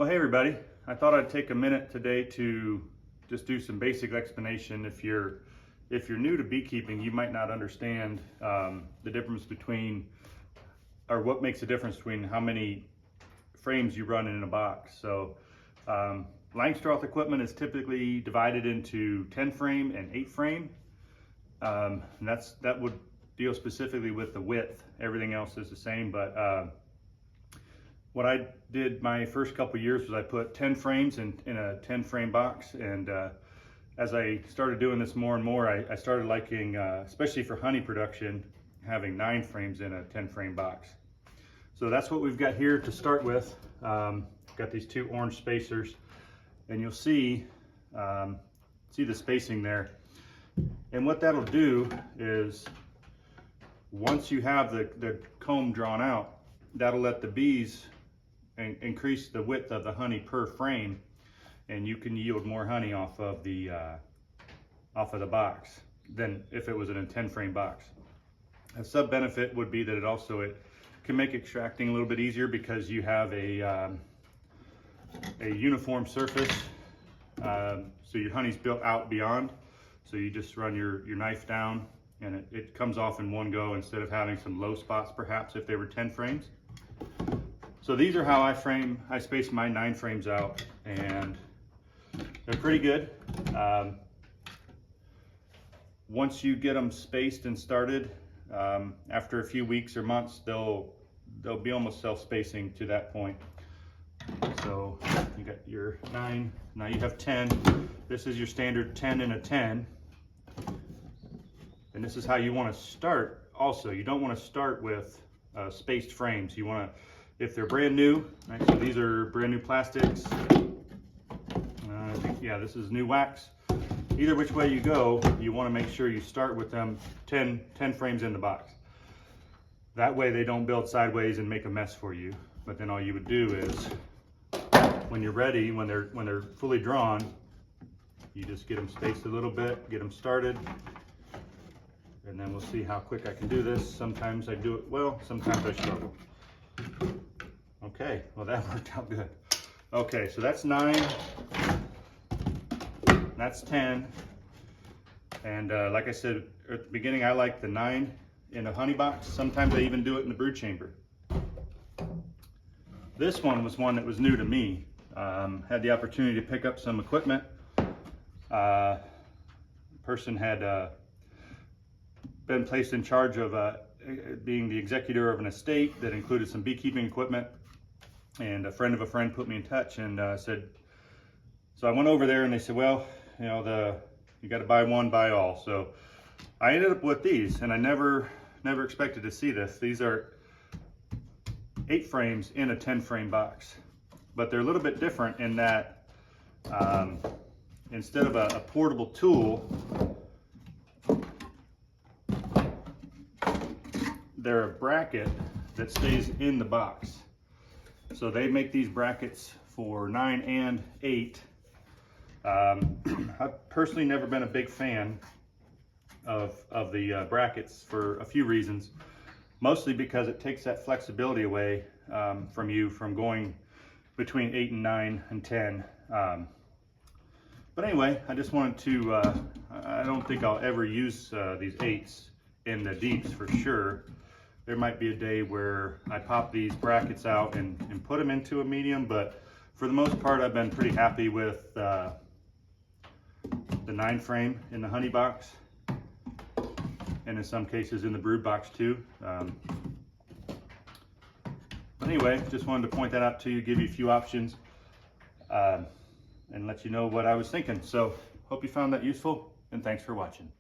Well, hey everybody. I thought I'd take a minute today to just do some basic explanation. If you're new to beekeeping, you might not understand the difference between, or what makes a difference between how many frames you run in a box. So Langstroth equipment is typically divided into 10 frame and 8 frame. And that would deal specifically with the width. Everything else is the same, but what I did my first couple years was I put 10 frames in a 10 frame box, and as I started doing this more and more, I started liking, especially for honey production, having 9 frames in a 10 frame box. So that's what we've got here to start with. Got these 2 orange spacers, and you'll see the spacing there. And what that'll do is, once you have the comb drawn out, that'll let the bees increase the width of the honey per frame, and you can yield more honey off of the box than if it was in a 10 frame box. A sub benefit would be that it can make extracting a little bit easier because you have a uniform surface, so your honey's built out beyond, so you just run your knife down and it comes off in one go instead of having some low spots perhaps if they were 10 frames. So these are how I space my 9 frames out, and they're pretty good. Once you get them spaced and started, after a few weeks or months, they'll be almost self-spacing to that point. So you got your 9, now you have 10. This is your standard 10 and a 10. And this is how you want to start also. You don't want to start with spaced frames. You want to, if they're brand new, right, so these are brand new plastics. I think, yeah, this is new wax. Either which way you go, you want to make sure you start with them 10 frames in the box. That way they don't build sideways and make a mess for you. But then all you would do is, when you're ready, when they're fully drawn, you just get them spaced a little bit, get them started, and then we'll see how quick I can do this. Sometimes I do it well, sometimes I struggle. Okay, well that worked out good. Okay, so that's 9, that's 10, and like I said at the beginning, I like the 9 in a honey box. Sometimes I even do it in the brood chamber. This one was one that was new to me. Had the opportunity to pick up some equipment. Person had been placed in charge of being the executor of an estate that included some beekeeping equipment, and a friend of a friend put me in touch and said, so I went over there and they said, well, you know, you got to buy one, buy all. So I ended up with these, and I never expected to see this. These are 8 frames in a 10 frame box, but they're a little bit different in that instead of a portable tool, they're a bracket that stays in the box. So they make these brackets for 9 and 8. I've personally never been a big fan of the brackets for a few reasons. Mostly because it takes that flexibility away from going between 8 and 9 and 10. But anyway, I just wanted to, I don't think I'll ever use these 8s in the deeps for sure. There might be a day where I pop these brackets out and put them into a medium, but for the most part, I've been pretty happy with the 9 frame in the honey box, and in some cases in the brood box too. But anyway, just wanted to point that out to you, give you a few options, and let you know what I was thinking. So hope you found that useful, and thanks for watching.